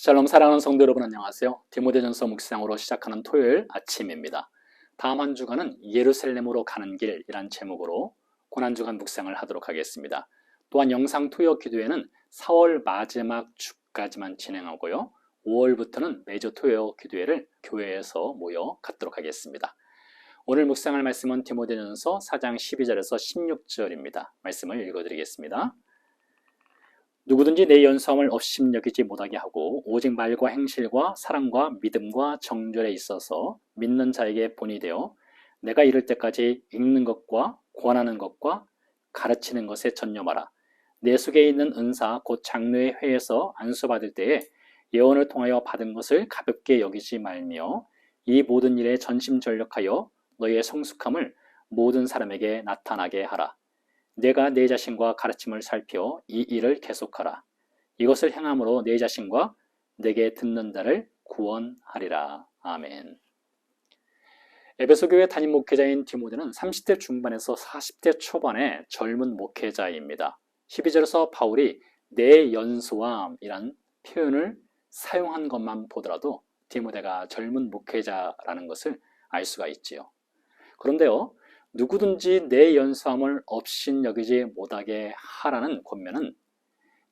샬롬 사랑하는 성도 여러분 안녕하세요. 디모데전서 묵상으로 시작하는 토요일 아침입니다. 다음 한 주간은 예루살렘으로 가는 길이란 제목으로 고난주간 묵상을 하도록 하겠습니다. 또한 영상 토요 기도회는 4월 마지막 주까지만 진행하고요. 5월부터는 매주 토요 기도회를 교회에서 모여 갖도록 하겠습니다. 오늘 묵상할 말씀은 디모데전서 4장 12절에서 16절입니다. 말씀을 읽어드리겠습니다. 누구든지 내 연수함을 업신여기지 못하게 하고 오직 말과 행실과 사랑과 믿음과 정절에 있어서 믿는 자에게 본이 되어 내가 이를 때까지 읽는 것과 권하는 것과 가르치는 것에 전념하라. 내 속에 있는 은사 곧 장로의 회에서 안수받을 때에 예언을 통하여 받은 것을 가볍게 여기지 말며 이 모든 일에 전심전력하여 너희의 성숙함을 모든 사람에게 나타나게 하라. 내가 내 자신과 가르침을 살펴 이 일을 계속하라. 이것을 행함으로 내 자신과 내게 듣는 자를 구원하리라. 아멘. 에베소 교회 담임 목회자인 디모데는 30대 중반에서 40대 초반의 젊은 목회자입니다. 12절에서 바울이 내 연소함이란 표현을 사용한 것만 보더라도 디모데가 젊은 목회자라는 것을 알 수가 있지요. 그런데요, 누구든지 내 연수함을 업신여기지 못하게 하라는 권면은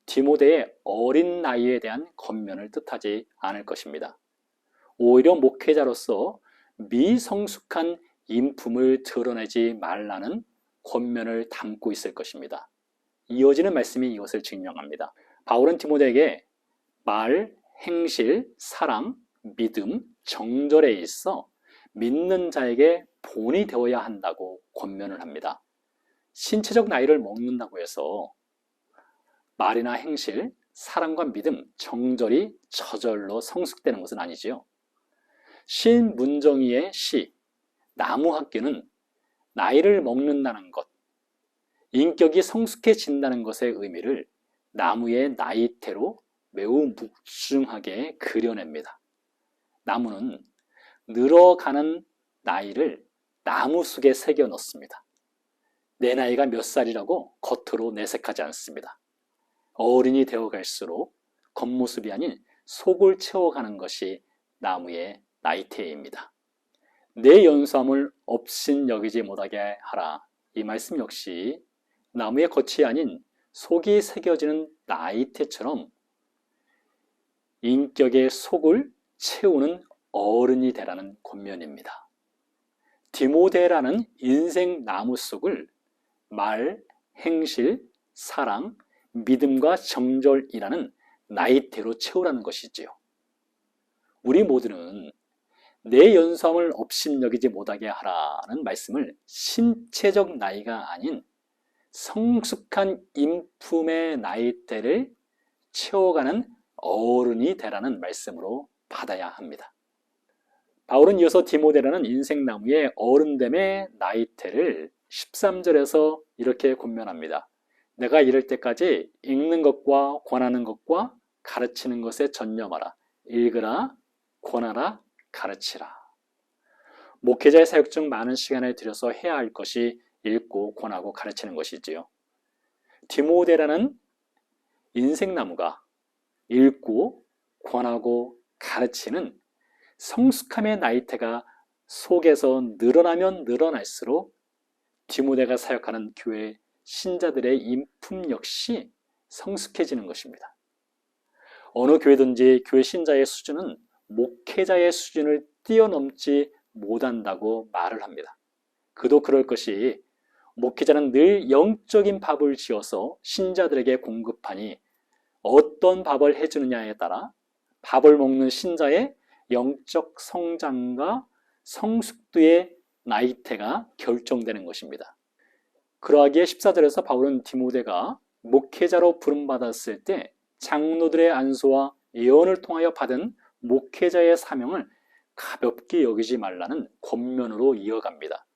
디모데의 어린 나이에 대한 권면을 뜻하지 않을 것입니다. 오히려 목회자로서 미성숙한 인품을 드러내지 말라는 권면을 담고 있을 것입니다. 이어지는 말씀이 이것을 증명합니다. 바울은 디모데에게 말, 행실, 사랑, 믿음, 정절에 있어 믿는 자에게 본이 되어야 한다고 권면을 합니다. 신체적 나이를 먹는다고 해서 말이나 행실, 사랑과 믿음, 정절이 저절로 성숙되는 것은 아니지요. 신문정희의 시, 나무학교는 나이를 먹는다는 것, 인격이 성숙해진다는 것의 의미를 나무의 나이테로 매우 묵중하게 그려냅니다. 나무는 늘어가는 나이를 나무 속에 새겨 넣습니다. 내 나이가 몇 살이라고 겉으로 내색하지 않습니다. 어른이 되어갈수록 겉모습이 아닌 속을 채워가는 것이 나무의 나이테입니다. 내 연수함을 업신여기지 못하게 하라. 이 말씀 역시 나무의 겉이 아닌 속이 새겨지는 나이테처럼 인격의 속을 채우는 어른이 되라는 권면입니다. 디모데라는 인생 나무 속을 말, 행실, 사랑, 믿음과 정절이라는 나이테로 채우라는 것이지요. 우리 모두는 내 연수함을 업신여기지 못하게 하라는 말씀을 신체적 나이가 아닌 성숙한 인품의 나이대를 채워가는 어른이 되라는 말씀으로 받아야 합니다. 바울은 이어서 디모데라는 인생나무의 어른됨의 나이테를 13절에서 이렇게 권면합니다. 내가 이럴 때까지 읽는 것과 권하는 것과 가르치는 것에 전념하라. 읽으라, 권하라, 가르치라. 목회자의 사역 중 많은 시간을 들여서 해야 할 것이 읽고 권하고 가르치는 것이지요. 디모데라는 인생나무가 읽고 권하고 가르치는 성숙함의 나이테가 속에서 늘어나면 늘어날수록 디모데가 사역하는 교회 신자들의 인품 역시 성숙해지는 것입니다. 어느 교회든지 교회 신자의 수준은 목회자의 수준을 뛰어넘지 못한다고 말을 합니다. 그도 그럴 것이 목회자는 늘 영적인 밥을 지어서 신자들에게 공급하니 어떤 밥을 해주느냐에 따라 밥을 먹는 신자의 영적 성장과 성숙도의 나이테가 결정되는 것입니다. 그러하기에 14절에서 바울은 디모데가 목회자로 부름받았을 때 장로들의 안수와 예언을 통하여 받은 목회자의 사명을 가볍게 여기지 말라는 권면으로 이어갑니다.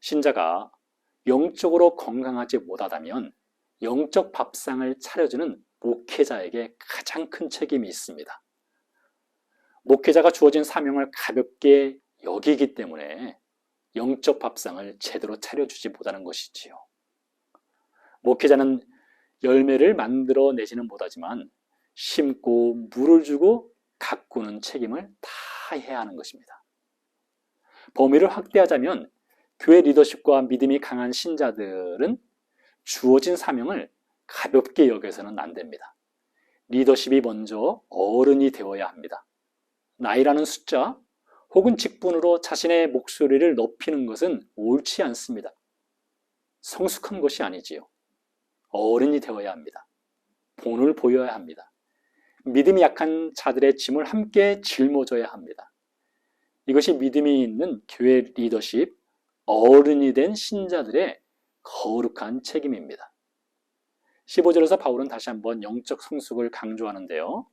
신자가 영적으로 건강하지 못하다면 영적 밥상을 차려주는 목회자에게 가장 큰 책임이 있습니다. 목회자가 주어진 사명을 가볍게 여기기 때문에 영적 밥상을 제대로 차려주지 못하는 것이지요. 목회자는 열매를 만들어내지는 못하지만 심고 물을 주고 가꾸는 책임을 다 해야 하는 것입니다. 범위를 확대하자면 교회 리더십과 믿음이 강한 신자들은 주어진 사명을 가볍게 여겨서는 안 됩니다. 리더십이 먼저 어른이 되어야 합니다. 나이라는 숫자 혹은 직분으로 자신의 목소리를 높이는 것은 옳지 않습니다. 성숙한 것이 아니지요. 어른이 되어야 합니다. 본을 보여야 합니다. 믿음이 약한 자들의 짐을 함께 짊어져야 합니다. 이것이 믿음이 있는 교회 리더십, 어른이 된 신자들의 거룩한 책임입니다. 15절에서 바울은 다시 한번 영적 성숙을 강조하는데요.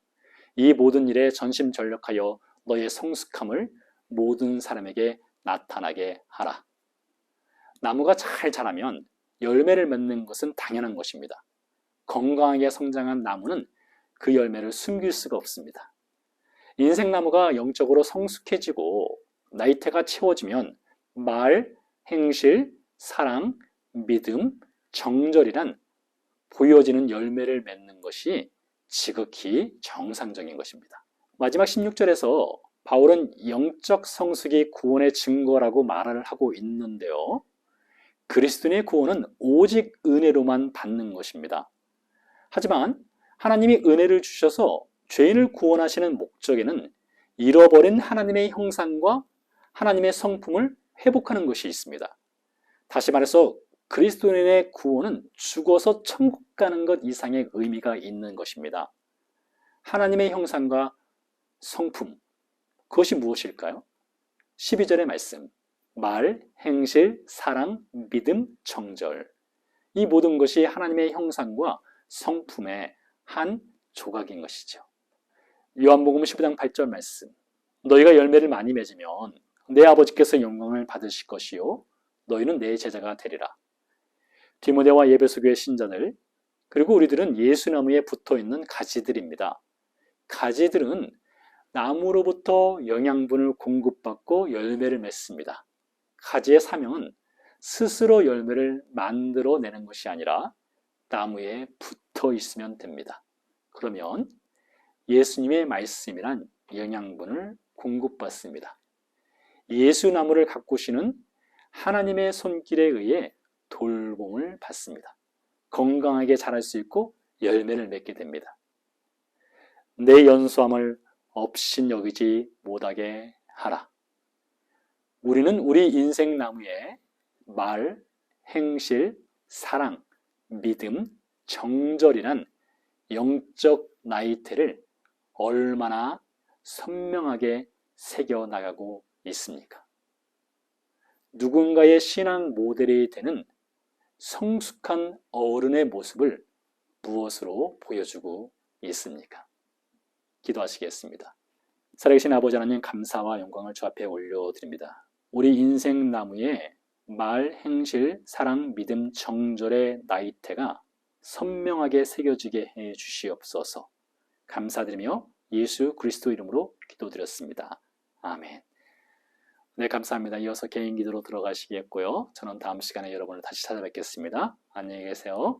이 모든 일에 전심전력하여 너의 성숙함을 모든 사람에게 나타나게 하라. 나무가 잘 자라면 열매를 맺는 것은 당연한 것입니다. 건강하게 성장한 나무는 그 열매를 숨길 수가 없습니다. 인생나무가 영적으로 성숙해지고 나이테가 채워지면 말, 행실, 사랑, 믿음, 정절이란 보여지는 열매를 맺는 것이 지극히 정상적인 것입니다. 마지막 16절에서 바울은 영적 성숙이 구원의 증거라고 말을 하고 있는데요. 그리스도인의 구원은 오직 은혜로만 받는 것입니다. 하지만 하나님이 은혜를 주셔서 죄인을 구원하시는 목적에는 잃어버린 하나님의 형상과 하나님의 성품을 회복하는 것이 있습니다. 다시 말해서 그리스도인의 구원은 죽어서 천국 가는 것 이상의 의미가 있는 것입니다. 하나님의 형상과 성품, 그것이 무엇일까요? 12절의 말씀, 말, 행실, 사랑, 믿음, 정절. 이 모든 것이 하나님의 형상과 성품의 한 조각인 것이죠. 요한복음 15장 8절 말씀, 너희가 열매를 많이 맺으면 내 아버지께서 영광을 받으실 것이요 너희는 내 제자가 되리라. 디모데와 예배소 교회 신자들, 그리고 우리들은 예수나무에 붙어있는 가지들입니다. 가지들은 나무로부터 영양분을 공급받고 열매를 맺습니다. 가지의 사명은 스스로 열매를 만들어내는 것이 아니라 나무에 붙어 있으면 됩니다. 그러면 예수님의 말씀이란 영양분을 공급받습니다. 예수나무를 가꾸시는 하나님의 손길에 의해 돌봄을 받습니다. 건강하게 자랄 수 있고 열매를 맺게 됩니다. 내 연소함을 업신여기지 못하게 하라. 우리는 우리 인생 나무에 말, 행실, 사랑, 믿음, 정절이란 영적 나이테를 얼마나 선명하게 새겨나가고 있습니까? 누군가의 신앙 모델이 되는 성숙한 어른의 모습을 무엇으로 보여주고 있습니까? 기도하시겠습니다. 살아계신 아버지 하나님, 감사와 영광을 주 앞에 올려드립니다. 우리 인생 나무에 말, 행실, 사랑, 믿음, 정절의 나이테가 선명하게 새겨지게 해 주시옵소서. 감사드리며 예수 그리스도 이름으로 기도드렸습니다. 아멘. 네, 감사합니다. 이어서 개인 기도로 들어가시겠고요. 저는 다음 시간에 여러분을 다시 찾아뵙겠습니다. 안녕히 계세요.